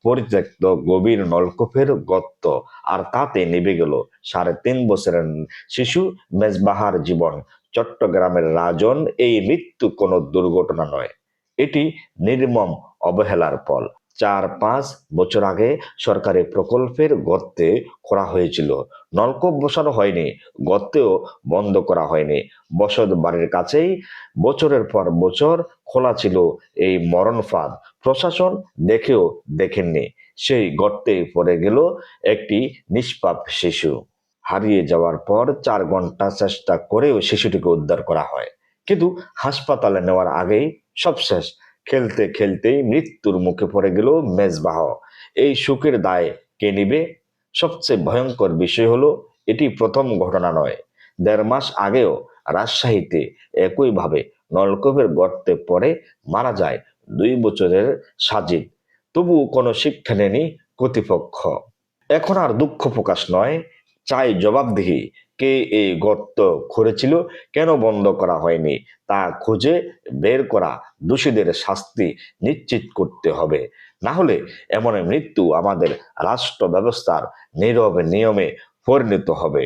পরিত্যক্ত গভীর নলকূপের গর্ত, আর তাতে নিভে গেল 3.5 বছরের শিশু মেজবাহার জীবন। চট্টগ্রামের রাজন এই মৃত্যু কোনো দুর্ঘটনা নয়, এটি নির্মম অবহেলার ফল। 4-5 বছর আগে সরকারি প্রকল্পের গর্তে করা হয়েছিল, নলকূপ বসানো হয়নি, গর্তেও বন্ধ করা হয়নি। বসত বাড়ির কাছেই বছরের পর বছর খোলা ছিল এই মরণ ফাঁদ। প্রশাসন দেখেও দেখেননি, সেই গর্তে পড়ে গেল একটি নিষ্পাপ শিশু। হারিয়ে যাওয়ার পর 4 ঘন্টা চেষ্টা করেও শিশুটিকে উদ্ধার করা হয়, কিন্তু হাসপাতালে নেওয়ার আগেই সব শেষ। খেলতে খেলতেই মৃত্যুর মুখে পড়ে গেল মেজবাহ। এই সুখের দায় কে নিবে? সবচেয়ে ভয়ঙ্কর বিষয় হলো, এটি প্রথম ঘটনা নয়। 1.5 মাস আগেও রাজশাহীতে একইভাবে নলকূপের গর্তে পড়ে মারা যায় 2 বছরের সাজিদ। তবুও কোনো শিক্ষা নেয়নি কর্তৃপক্ষ। এখন আর দুঃখ প্রকাশ নয়, চাই জবাবদিহি। কে এই গর্ত খুঁড়েছিল, কেন বন্ধ করা হয়নি, তা খুঁজে বের করা, দোষীদের শাস্তি নিশ্চিত করতে হবে। না হলে এমন মৃত্যু আমাদের রাষ্ট্র ব্যবস্থার নীরব নিয়মে পরিণত হবে।